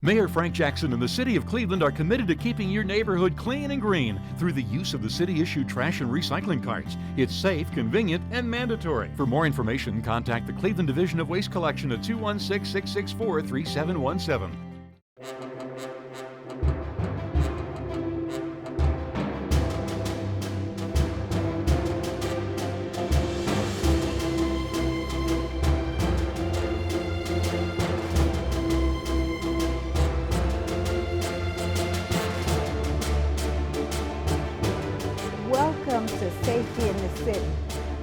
Mayor Frank Jackson and the City of Cleveland are committed to keeping your neighborhood clean and green through the use of the city-issued trash and recycling carts. It's safe, convenient, and mandatory. For more information, contact the Cleveland Division of Waste Collection at 216-664-3717. Welcome to Safety in the City.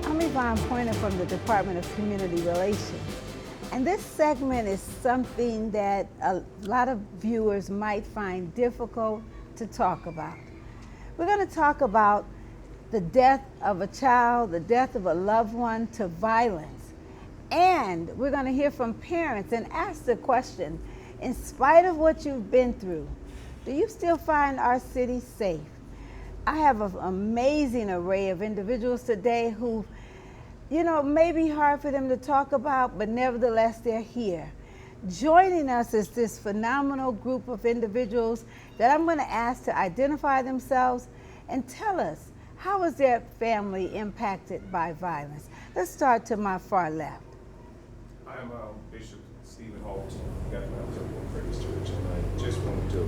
I'm Yvonne Pointer from the Department of Community Relations. And this segment is something that a lot of viewers might find difficult to talk about. We're going to talk about the death of a child, the death of a loved one, to violence. And we're going to hear from parents and ask the question, in spite of what you've been through, do you still find our city safe? I have an amazing array of individuals today who, may be hard for them to talk about, but nevertheless, they're here. Joining us is this phenomenal group of individuals that I'm going to ask to identify themselves and tell us, how is their family impacted by violence? Let's start to my far left. I am Bishop Stephen Holt, Bethlehem Temple Praise Church, and I just wanted to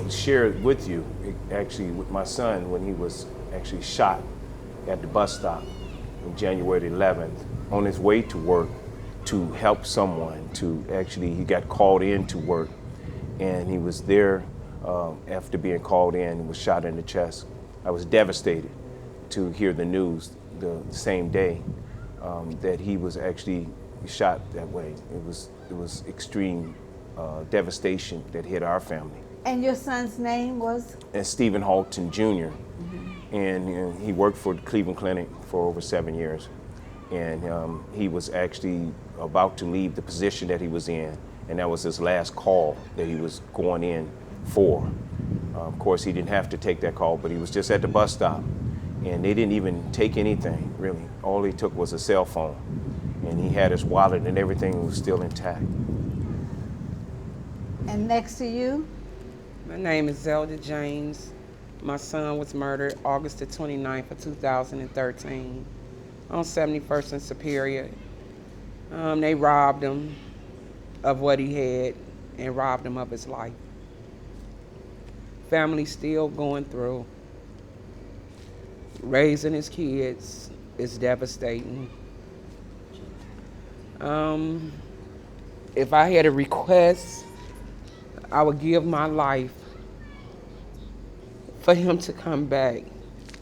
share with you, actually with my son, when he was actually shot at the bus stop on January 11th, on his way to work to help someone. He got called in to work, and he was there after being called in and was shot in the chest. I was devastated to hear the news the same day that he was actually shot that way. It was extreme devastation that hit our family. And your son's name was? Stephen Halton Jr. Mm-hmm. And he worked for the Cleveland Clinic for over 7 years. And he was actually about to leave the position that he was in, and that was his last call that he was going in for. Of course, he didn't have to take that call, but he was just at the bus stop, and they didn't even take anything, really. All he took was a cell phone, and he had his wallet, and everything was still intact. And next to you? My name is Zelda James. My son was murdered August the 29th of 2013 on 71st and Superior. They robbed him of what he had and robbed him of his life. Family's still going through. Raising his kids is devastating. If I had a request, I would give my life for him to come back,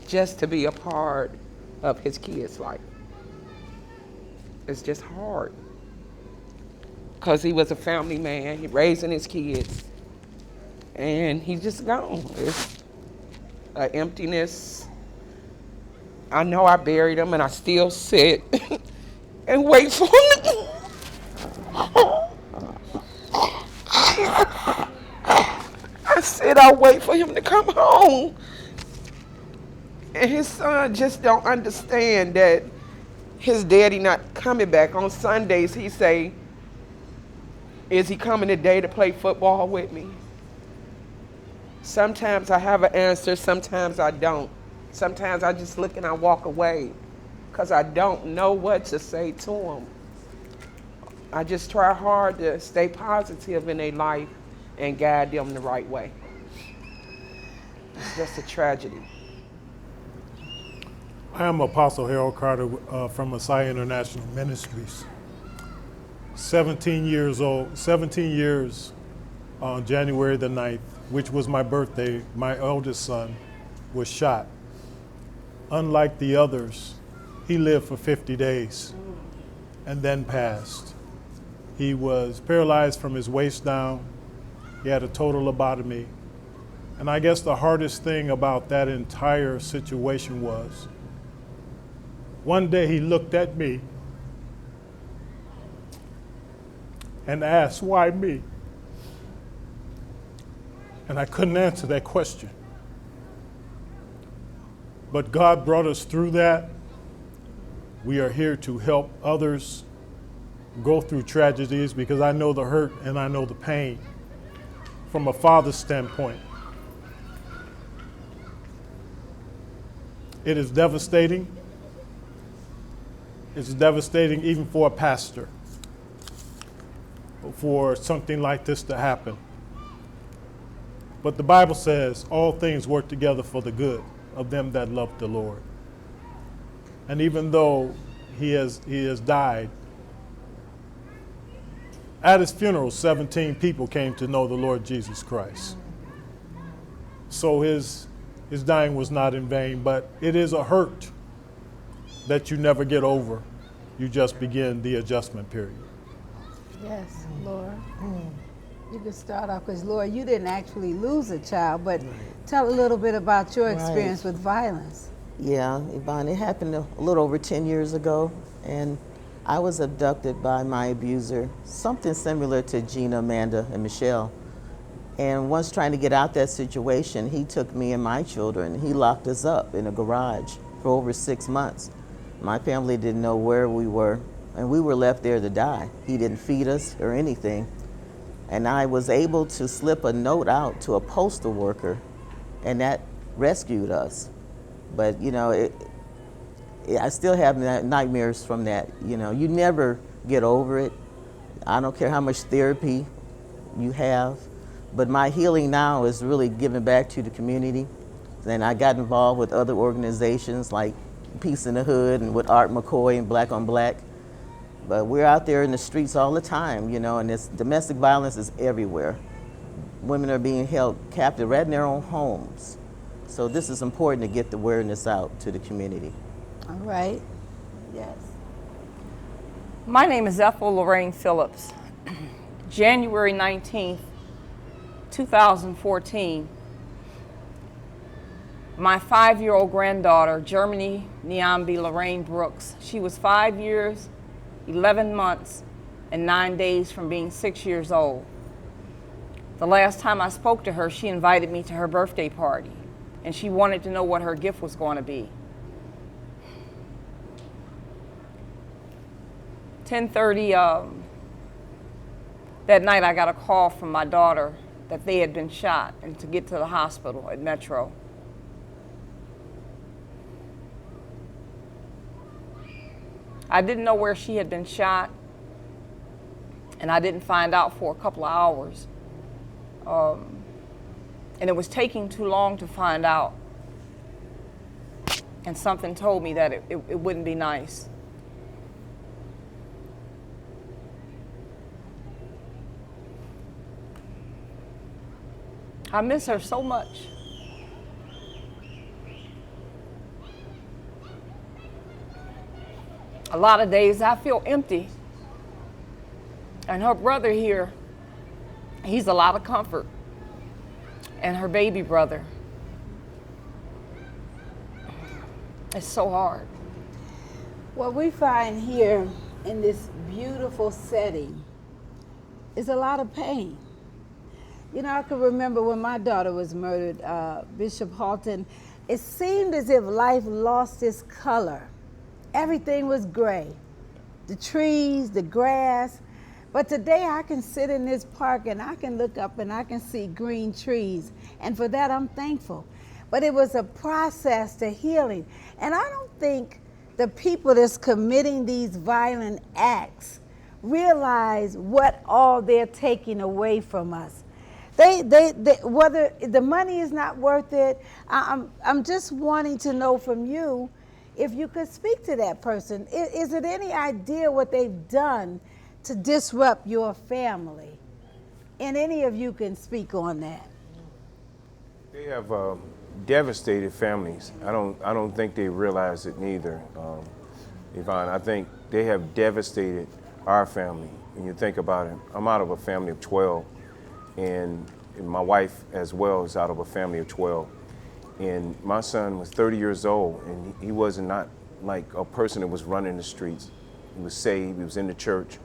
just to be a part of his kids' life. It's just hard, because he was a family man, he raising his kids, and he's just gone. It's an emptiness. I know I buried him, and I still sit and wait for him. I said I'll wait for him to come home. And his son just don't understand that his daddy not coming back. On Sundays, he say, is he coming today to play football with me? Sometimes I have an answer, sometimes I don't. Sometimes I just look and I walk away, because I don't know what to say to him. I just try hard to stay positive in their life and guide them the right way. It's just a tragedy. I am Apostle Harold Carter from Messiah International Ministries. 17 years on January the 9th, which was my birthday, my eldest son was shot. Unlike the others, he lived for 50 days and then passed. He was paralyzed from his waist down. He had a total lobotomy. And I guess the hardest thing about that entire situation was, one day he looked at me and asked, why me? And I couldn't answer that question. But God brought us through that. We are here to help others go through tragedies because I know the hurt and I know the pain from a father's standpoint. It is devastating. It's devastating even for a pastor for something like this to happen. But the Bible says all things work together for the good of them that love the Lord. And even though he has died, at his funeral, 17 people came to know the Lord Jesus Christ. So his dying was not in vain, but it is a hurt that you never get over. You just begin the adjustment period. Yes, Laura. You can start off because, Laura, you didn't actually lose a child, but tell a little bit about your experience with violence. Yeah, Yvonne, it happened a little over 10 years ago, and I was abducted by my abuser, something similar to Gina, Amanda, and Michelle. And once trying to get out that situation, he took me and my children. He locked us up in a garage for over 6 months. My family didn't know where we were, and we were left there to die. He didn't feed us or anything. And I was able to slip a note out to a postal worker, and that rescued us. But, you know, I still have nightmares from that. You know, you never get over it. I don't care how much therapy you have. But my healing now is really giving back to the community. And I got involved with other organizations like Peace in the Hood and with Art McCoy and Black on Black. But we're out there in the streets all the time, you know, and this domestic violence is everywhere. Women are being held captive right in their own homes. So this is important to get the awareness out to the community. All right. Yes. My name is Ethel Lorraine Phillips. January 19th, 2014, my 5-year-old granddaughter, Germany Niambi Lorraine Brooks, she was 5 years, 11 months, and 9 days from being 6 years old. The last time I spoke to her, she invited me to her birthday party, and she wanted to know what her gift was going to be. 10:30 that night, I got a call from my daughter that they had been shot and to get to the hospital at Metro. I didn't know where she had been shot, and I didn't find out for a couple of hours. And it was taking too long to find out. And something told me that it wouldn't be nice. I miss her so much. A lot of days I feel empty. And her brother here, he's a lot of comfort. And her baby brother. It's so hard. What we find here in this beautiful setting is a lot of pain. You know, I can remember when my daughter was murdered, Bishop Halton, it seemed as if life lost its color. Everything was gray. The trees, the grass. But today I can sit in this park and I can look up and I can see green trees. And for that, I'm thankful. But it was a process to healing. And I don't think the people that's committing these violent acts realize what all they're taking away from us. They whether the money is not worth it, I'm just wanting to know from you if you could speak to that person. Is it any idea what they've done to disrupt your family? And any of you can speak on that. They have devastated families. I don't think they realize it neither, Yvonne. I think they have devastated our family. When you think about it, I'm out of a family of 12, and my wife as well is out of a family of 12. And my son was 30 years old, and he wasn't not like a person that was running the streets. He was saved, he was in the church,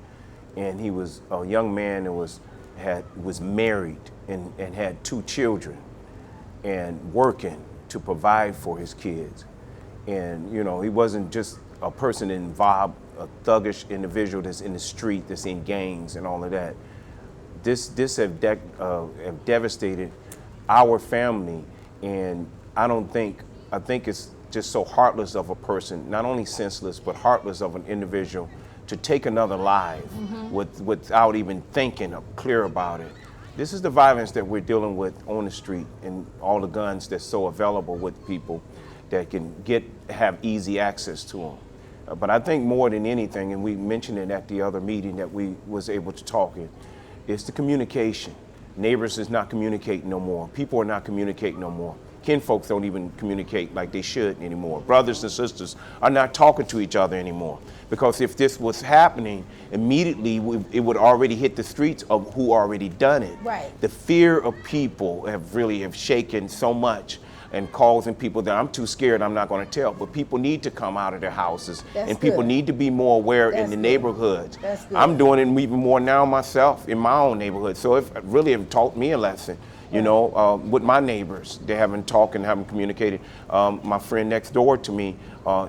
and he was a young man that was married and had 2 children and working to provide for his kids. And, you know, he wasn't just a person involved thuggish individual that's in the street, that's in gangs and all of that. This have devastated our family, and I think it's just so heartless of a person, not only senseless, but heartless of an individual to take another life without even thinking clear about it. This is the violence that we're dealing with on the street, and all the guns that's so available with people that can have easy access to them. But I think more than anything, and we mentioned it at the other meeting that we was able to talk in, is the communication. Neighbors is not communicating no more. People are not communicating no more. Kinfolks don't even communicate like they should anymore. Brothers and sisters are not talking to each other anymore. Because if this was happening, immediately it would already hit the streets of who already done it. Right. The fear of people have shaken so much, and causing people that I'm too scared, I'm not going to tell. But people need to come out of their houses, and people need to be more aware in the neighborhoods. That's good. I'm doing it even more now myself in my own neighborhood. So it really have taught me a lesson. You know, with my neighbors, they haven't talked and haven't communicated. My friend next door to me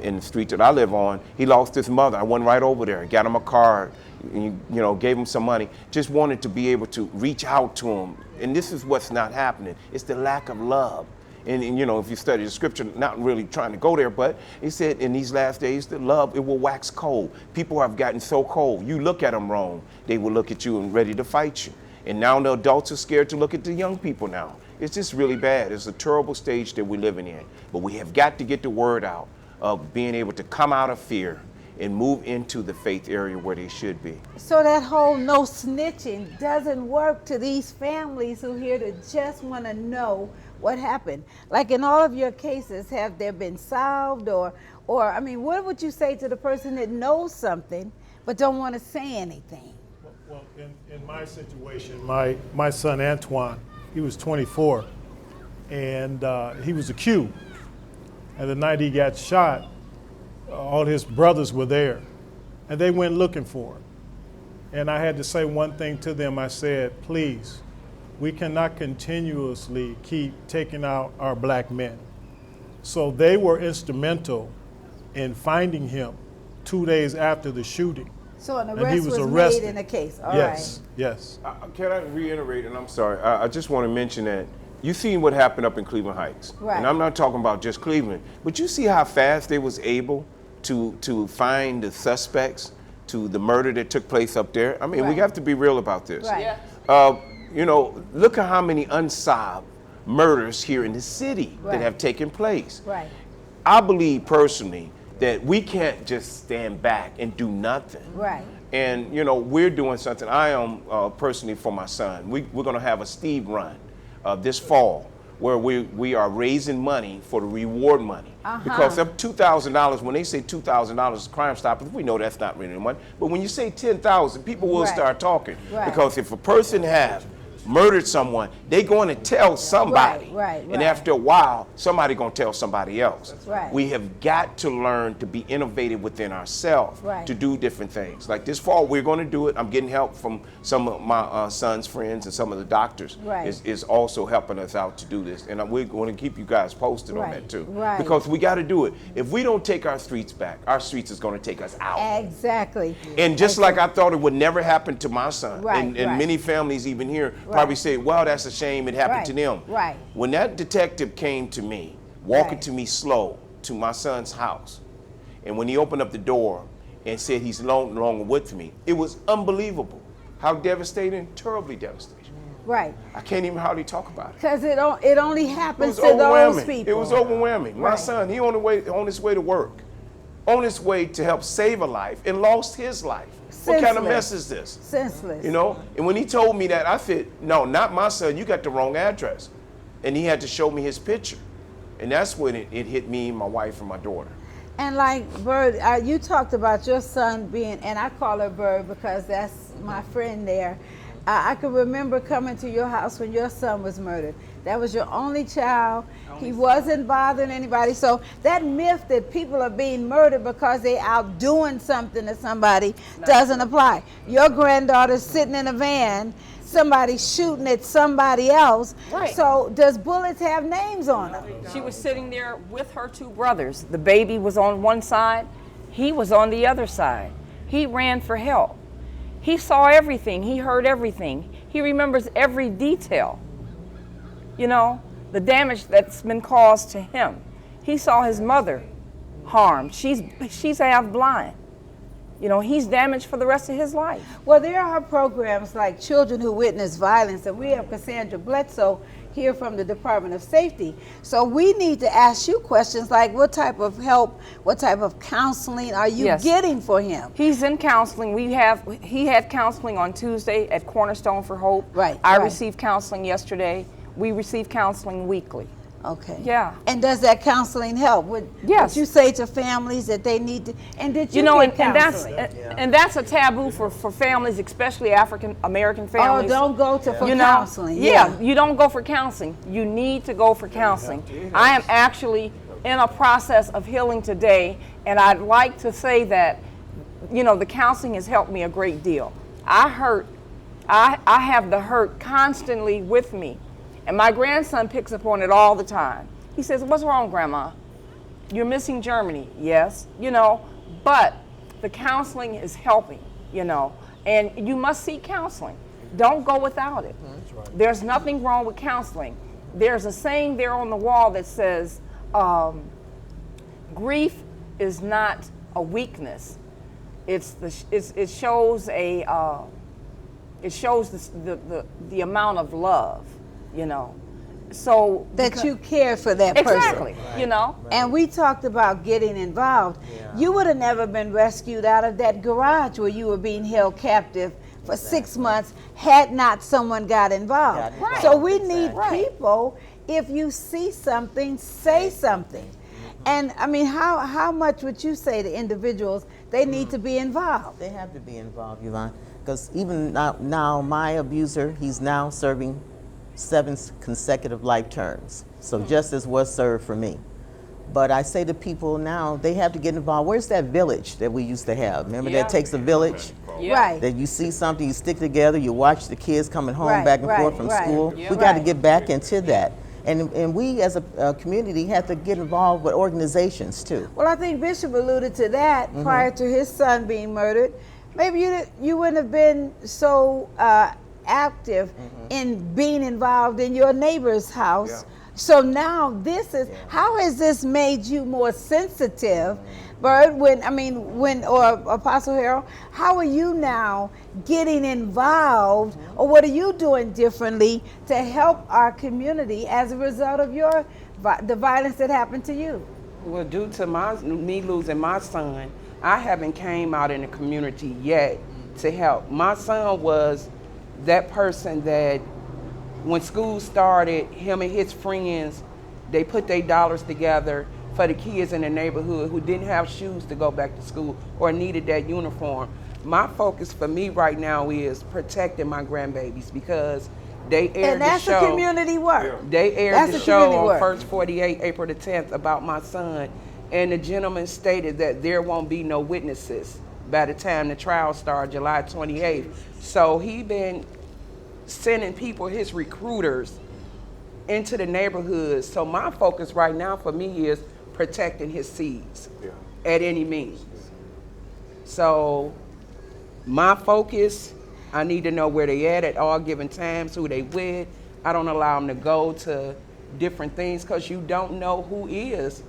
in the street that I live on, he lost his mother. I went right over there, got him a card, you know, gave him some money. Just wanted to be able to reach out to him. And this is what's not happening. It's the lack of love. And you know, if you study the scripture, not really trying to go there, but he said in these last days, the love, it will wax cold. People have gotten so cold. You look at them wrong, they will look at you and ready to fight you. And now the adults are scared to look at the young people now. It's just really bad. It's a terrible stage that we're living in. But we have got to get the word out of being able to come out of fear and move into the faith area where they should be. So that whole no snitching doesn't work to these families who here to just want to know what happened. Like in all of your cases, have there been solved or I mean, what would you say to the person that knows something but don't want to say anything? Well, in my situation, my son Antoine, he was 24, and he was a Q. And the night he got shot, all his brothers were there, and they went looking for him. And I had to say one thing to them. I said, please, we cannot continuously keep taking out our black men. So they were instrumental in finding him 2 days after the shooting. So an And arrest he was was arrested. made in the case. All Yes, yes. Can I reiterate, and I'm sorry, I just want to mention that you seen what happened up in Cleveland Heights. Right. And I'm not talking about just Cleveland, but you see how fast they was able to find the suspects to the murder that took place up there. I mean, we Right. have to be real about this. Right. You know, look at how many unsolved murders here in the city Right. that have taken place. Right. I believe personally that we can't just stand back and do nothing. Right. And, you know, we're doing something. I am personally for my son. We're going to have a Steve run this fall where we are raising money for the reward money. Because of $2,000, when they say $2,000 is Crime Stoppers, we know that's not really money. But when you say 10,000, people will Right. start talking. Right. Because if a person has murdered someone, they're going to tell somebody. Right, And right. after a while, somebody going to tell somebody else. Right. We have got to learn to be innovative within ourselves Right. to do different things. Like this fall, we're going to do it. I'm getting help from some of my son's friends and some of the doctors Right. is also helping us out to do this. And we're going to keep you guys posted on Right, that too. right. Because we got to do it. If we don't take our streets back, our streets is going to take us out. Exactly. And just like I thought it would never happen to my son, Right, and right. many families even here probably Right. say, well, that's a shame it happened Right, to them. right. When that detective came to me, walking Right. to me slow to my son's house, and when he opened up the door and said he's no longer with me, it was unbelievable. How devastating, terribly devastating. Right. I can't even hardly talk about it. Because it only It happens was to those overwhelming. people. It was overwhelming. My Right. son, he on his way to work, on his way to help save a life, and lost his life. What kind of Senseless. mess is this? Senseless. You know? And when he told me that, I said, no, not my son, you got the wrong address. And he had to show me his picture. And that's when it hit me, my wife, and my daughter. And like Bird, you talked about your son being, and I call her Bird because that's my friend there. I can remember coming to your house when your son was murdered. That was your only child. He wasn't bothering anybody. So that myth that people are being murdered because they out doing something to somebody doesn't apply. Your granddaughter's sitting in a van, somebody shooting at somebody else. Right. So does bullets have names on them? She was sitting there with her two brothers. The baby was on one side, he was on the other side. He ran for help. He saw everything. He heard everything. He remembers every detail. You know, the damage that's been caused to him. He saw his mother harmed. She's half blind. You know, he's damaged for the rest of his life. Well, there are programs like Children Who Witness Violence, and we have Cassandra Bledsoe here from the Department of Safety. So we need to ask you questions like, what type of help, what type of counseling are you getting for him? He's in counseling. He had counseling on Tuesday at Cornerstone for Hope. Right. I received counseling yesterday. We receive counseling weekly. Okay. Yeah. And does that counseling help? Would you say to families that they need to, and did you get counseling? And that's a taboo for families, especially African American families. Oh, don't go to for you know, counseling. You don't go for counseling. You need to go for counseling. I am actually in a process of healing today, and I'd like to say that, you know, the counseling has helped me a great deal. I have the hurt constantly with me. And my grandson picks up on it all the time. He says, "What's wrong, Grandma? You're missing Germany." Yes, you know, but the counseling is helping, you know, and you must seek counseling. Don't go without it. That's right. There's nothing wrong with counseling. There's a saying there on the wall that says, grief is not a weakness. It shows the amount of love. You know, so that you care for that person. Exactly. You know, and we talked about getting involved. You would have never been rescued out of that garage where you were being held captive for 6 months had not someone got involved. So we need people. If you see something, say something. And I mean, how much would you say to individuals they need to be involved? They have to be involved, Yvonne, because even now my abuser, he's now serving 7 consecutive life terms. So justice was served for me. But I say to people now, they have to get involved. Where's that village that we used to have? Remember that takes a village? Right. That you see something, you stick together, you watch the kids coming home back and forth from school. Yeah. We got to get back into that. And we as a community have to get involved with organizations too. Well, I think Bishop alluded to that prior to his son being murdered. Maybe you wouldn't have been so active in being involved in your neighbor's house. So now this is, how has this made you more sensitive, Bird, or Apostle Harold, how are you now getting involved, or what are you doing differently to help our community as a result of the violence that happened to you? Well, due to me losing my son, I haven't came out in the community yet to help. My son was that person that when school started, him and his friends, they put their dollars together for the kids in the neighborhood who didn't have shoes to go back to school or needed that uniform. My focus for me right now is protecting my grandbabies because they aired the show. And that's the community work. They aired the show on First 48, April the 10th, about my son. And the gentleman stated that there won't be no witnesses by the time the trial starts, July 28th. So he been sending people, his recruiters, into the neighborhoods. So my focus right now for me is protecting his seeds at any means. So my focus, I need to know where they at all given times, who they with. I don't allow them to go to different things because you don't know who is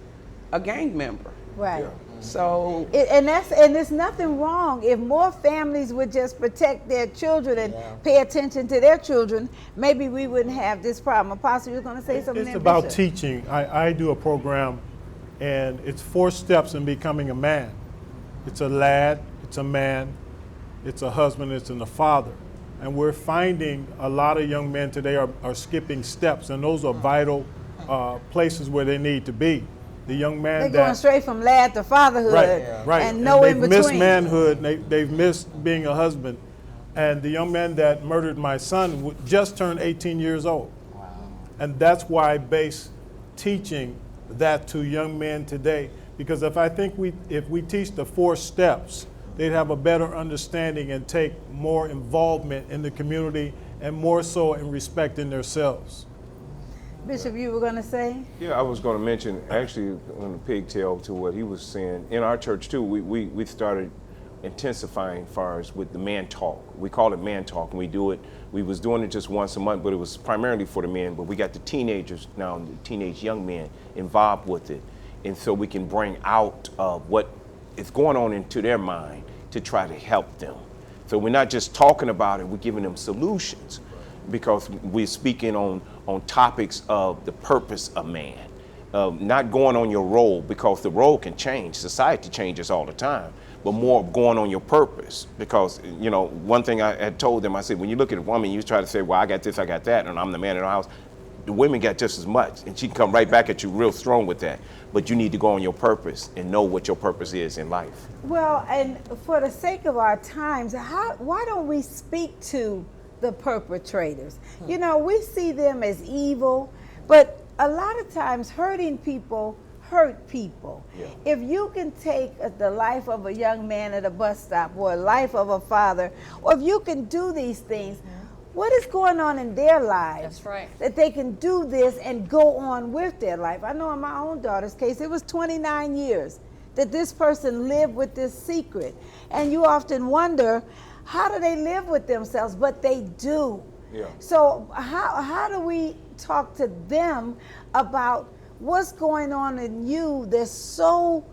a gang member. Right. So and there's nothing wrong if more families would just protect their children and pay attention to their children. Maybe we wouldn't have this problem. Apostle, you're going to say something? It's about teaching. I do a program, and it's 4 steps in becoming a man. It's a lad, it's a man, it's a husband, it's a father. And we're finding a lot of young men today are skipping steps, and those are vital places where they need to be. The young man they're going straight from lad to fatherhood, and no in between. They've missed manhood. They've missed being a husband. And the young man that murdered my son just turned 18 years old. Wow. And that's why I base teaching that to young men today. Because if we teach the 4 steps, they'd have a better understanding and take more involvement in the community and more so in respecting themselves. Bishop, you were going to say? Yeah, I was going to mention, actually, on the pigtail to what he was saying. In our church, too, we started intensifying as far as with the man talk. We call it man talk, and we do it. We was doing it just once a month, but it was primarily for the men. But we got the teenagers now, the teenage young men involved with it, and so we can bring out what is going on into their mind to try to help them. So we're not just talking about it; we're giving them solutions, because we're speaking on topics of the purpose of man. Not going on your role, because the role can change. Society changes all the time, but more going on your purpose. Because, you know, one thing I had told them, I said, when you look at a woman, you try to say, well, I got this, I got that, and I'm the man in the house. The women got just as much, and she can come right back at you real strong with that. But you need to go on your purpose and know what your purpose is in life. Well, and for the sake of our times, why don't we speak to the perpetrators? You know, we see them as evil, but a lot of times hurting people hurt people. Yeah. If you can take the life of a young man at a bus stop, or a life of a father, or if you can do these things, what is going on in their lives? That's right. That they can do this and go on with their life. I know in my own daughter's case, it was 29 years that this person lived with this secret. And you often wonder, how do they live with themselves? But they do. Yeah. So how do we talk to them about what's going on in you that's so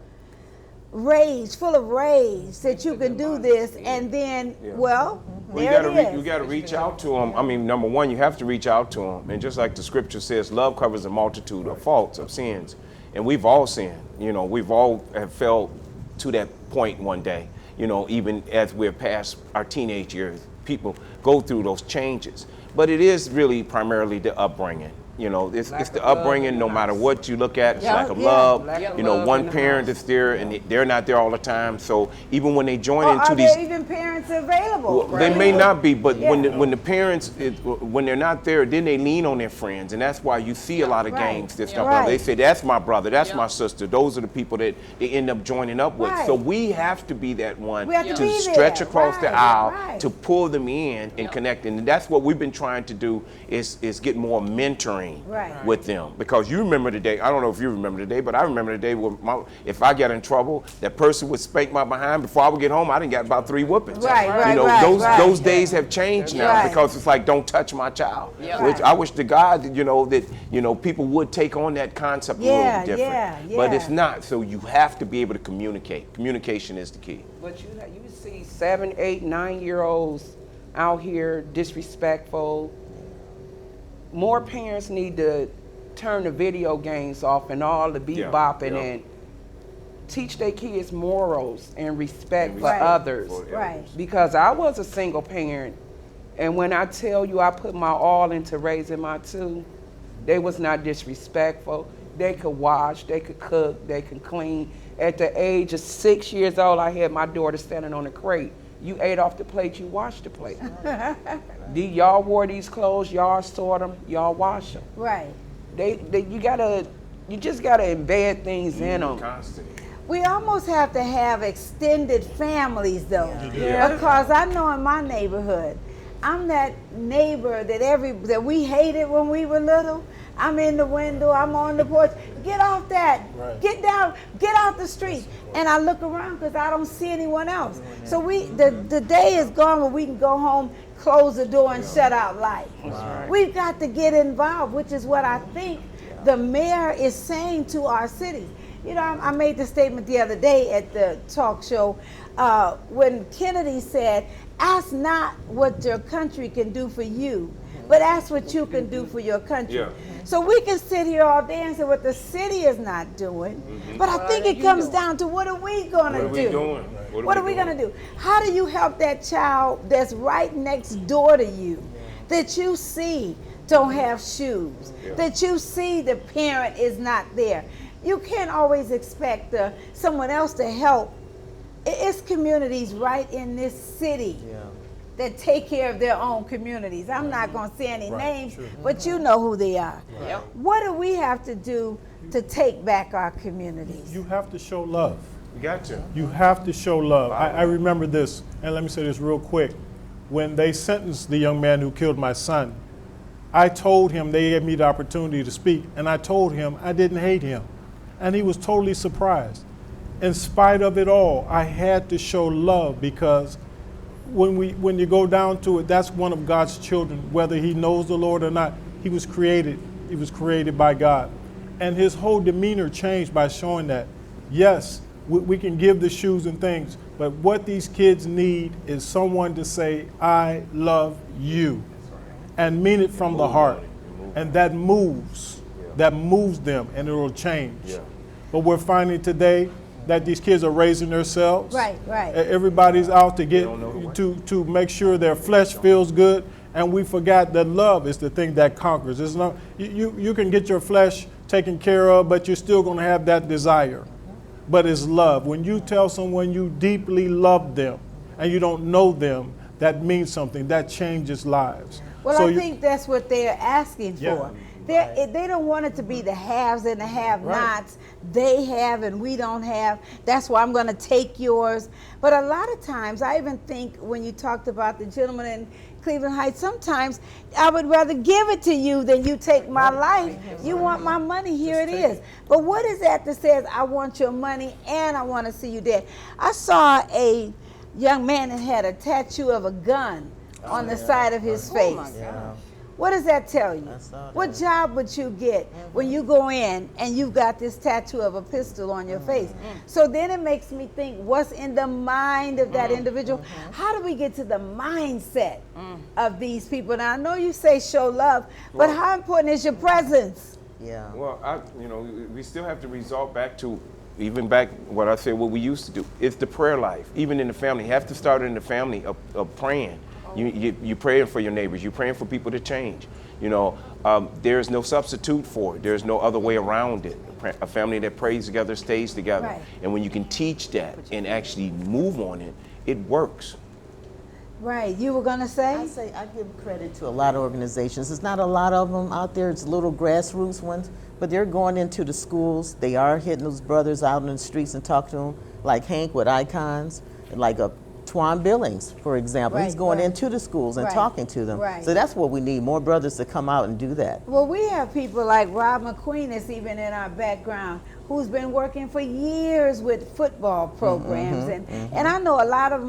full of rage that you can do this, and then, well, there it is. You got to reach out to them. I mean, number one, you have to reach out to them. And just like the scripture says, love covers a multitude of faults, of sins. And we've all sinned. You know, we've all have fell to that point one day. You know, even as we're past our teenage years, people go through those changes. But it is really primarily the upbringing. You know, it's the upbringing, no matter what you look at, it's lack of love. You know, one parent is there and they're not there all the time. So even when they join into these... Are there even parents available? Well, they may not be, but when the parents, when they're not there, then they lean on their friends. And that's why you see a lot of gangs that stuff. Right. They say, that's my brother, that's my sister. Those are the people that they end up joining up with. Right. So we have to be that one to stretch across the aisle, right. to pull them in and connect. And that's what we've been trying to do, is get more mentoring with them. Because you remember the day, I don't know if you remember the day, but I remember the day where if I got in trouble, that person would spank my behind. Before I would get home, I didn't get about 3 whoopings. You know, those days have changed now, because it's like, don't touch my child. Which I wish to God, you know, that, you know, people would take on that concept a little different. But it's not. So you have to be able to communicate. Communication is the key. But you see 7, 8, 9-year-olds out here disrespectful. More parents need to turn the video games off and all the bebopping and teach their kids morals and respect for others. Because I was a single parent, and when I tell you I put my all into raising my 2, they was not disrespectful. They could wash, they could cook, they could clean. At the age of 6 years old, I had my daughter standing on a crate. You ate off the plate, you washed the plate. Y'all wore these clothes, y'all sort them, y'all wash them. Right. You just gotta embed things in them. Constantly. We almost have to have extended families, though, because I know in my neighborhood, I'm that neighbor that we hated when we were little. I'm in the window, I'm on the porch. Get off that. Get down, get out the street. And I look around because I don't see anyone else. So the day is gone where we can go home, close the door, and shut out light. We've got to get involved, which is what I think the mayor is saying to our cities. You know, I made the statement the other day at the talk show when Kennedy said, ask not what your country can do for you, but ask what you can do for your country. So we can sit here all day and say what the city is not doing, but I think it comes down to what are we going to do? What are we going to do? How do you help that child that's right next door to you, that you see don't have shoes, that you see the parent is not there? You can't always expect someone else to help. It's communities right in this city that take care of their own communities. I'm not going to say any names, but you know who they are. What do we have to do to take back our communities? You have to show love. You got to. You have to show love. I remember this, and let me say this real quick. When they sentenced the young man who killed my son, I told him, they gave me the opportunity to speak, and I told him I didn't hate him. And he was totally surprised. in spite of it all, I had to show love, because when you go down to it, that's one of God's children, whether he knows the Lord or not. He was created by God. And his whole demeanor changed by showing that, yes, we can give the shoes and things, but what these kids need is someone to say, I love you, and mean it from the heart. And that moves them, and it'll change. Yeah. But we're finding today that these kids are raising themselves. Right. Everybody's out to get to make sure their flesh feels good, and we forgot that love is the thing that conquers. It's not you can get your flesh taken care of, but you're still going to have that desire. But it's love. When you tell someone you deeply love them and you don't know them, that means something. That changes lives. Well, So I think that's what they're asking for. They don't want it to be the haves and the have-nots. They have and we don't have. That's why I'm going to take yours. But a lot of times, I even think when you talked about the gentleman in Cleveland Heights, sometimes I would rather give it to you than you take my life. You want my money, here it is. But what is that says, I want your money and I want to see you dead? I saw a young man that had a tattoo of a gun on the side of his face. Oh my God. What does that tell you? I saw that. What job would you get when you go in and you've got this tattoo of a pistol on your face? So then it makes me think, what's in the mind of that individual? How do we get to the mindset of these people? Now, I know you say show love, but how important is your presence? Yeah. Well, we still have to resort back to, even back what I said, what we used to do. It's the prayer life. Even in the family, you have to start in the family of praying. You're praying for your neighbors. You're praying for people to change. There's no substitute for it. There's no other way around it. A family that prays together stays together. Right. And when you can teach that and actually move on it, it works. Right, you were gonna say? I give credit to a lot of organizations. There's not a lot of them out there. It's little grassroots ones, but they're going into the schools. They are hitting those brothers out in the streets and talking to them, like Hank with Icons, and like a Twan Billings, for example. He's going into the schools and talking to them. Right. So that's what we need, more brothers to come out and do that. Well, we have people like Rob McQueen that's even in our background, who's been working for years with football programs. And I know a lot of them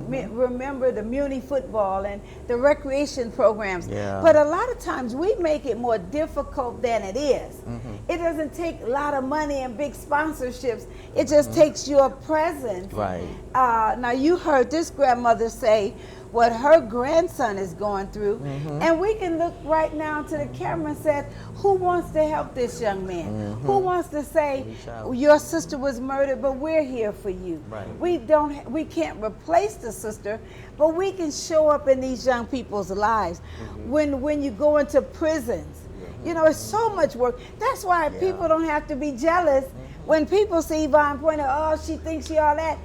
may remember the Muni football and the recreation programs. Yeah. But a lot of times we make it more difficult than it is. It doesn't take a lot of money and big sponsorships. It just takes your presence. Right. Now you heard this grandmother say what her grandson is going through, and we can look right now to the camera and say, who wants to help this young man? Who wants to say, your sister was murdered, but we're here for you? Right. We can't replace the sister, but we can show up in these young people's lives. When you go into prisons, it's so much work. That's why people don't have to be jealous when people see Yvonne Pointer, oh, she thinks she all that.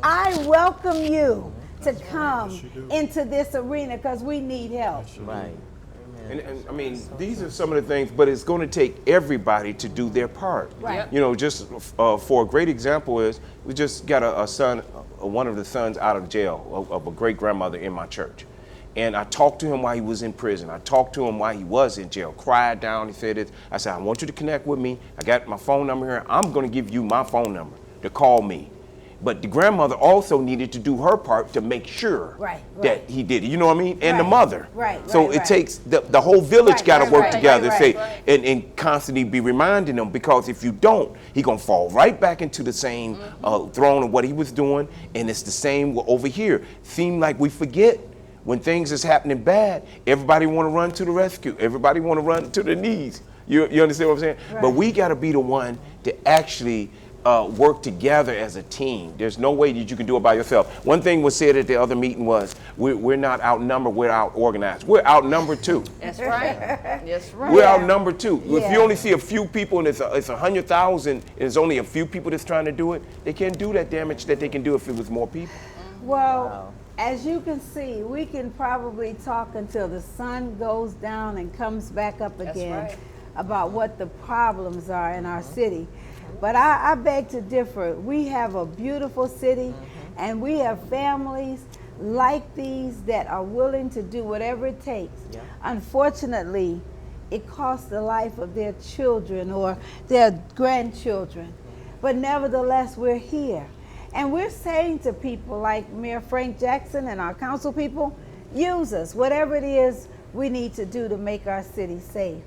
I welcome you to come into this arena because we need help. Right. And I mean, these are some of the things, but it's going to take everybody to do their part. Right. Just for a great example is, we just got a son, one of the sons out of jail of a great grandmother in my church. And I talked to him while he was in prison. I talked to him while he was in jail, cried down, he said this. I said, I want you to connect with me. I got my phone number here. I'm going to give you my phone number to call me. But the grandmother also needed to do her part to make sure that he did it. You know what I mean? And the mother. So it takes the whole village got to work together and constantly be reminding them, because if you don't, he's going to fall right back into the same throne of what he was doing. And it's the same over here. Seem like we forget when things is happening bad, everybody want to run to the rescue. Everybody want to run to the knees. You understand what I'm saying? But we got to be the one to actually work together as a team. There's no way that you can do it by yourself. One thing was said at the other meeting was, we're not outnumbered, we're out-organized. We're outnumbered too. That's right. That's right. We're outnumbered too. If you only see a few people and it's 100,000 and there's only a few people that's trying to do it, they can't do that damage that they can do if it was more people. Well, as you can see, we can probably talk until the sun goes down and comes back up again about what the problems are in our city. But I beg to differ. We have a beautiful city, and we have families like these that are willing to do whatever it takes. Unfortunately, it costs the life of their children or their grandchildren. but nevertheless, we're here. And we're saying to people like Mayor Frank Jackson and our council people, use us, whatever it is we need to do to make our city safe.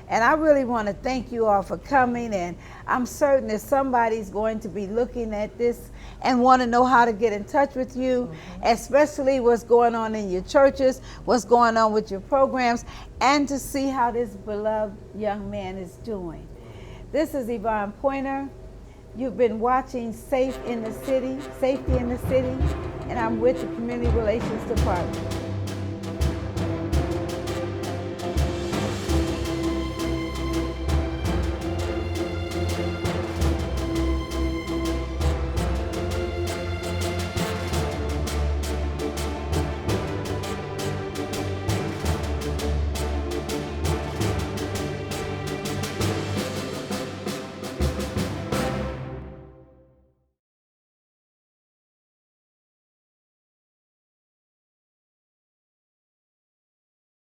And I really want to thank you all for coming, and I'm certain that somebody's going to be looking at this and want to know how to get in touch with you, especially what's going on in your churches, what's going on with your programs, and to see how this beloved young man is doing. This is Yvonne Pointer. You've been watching Safety in the City, and I'm with the Community Relations Department.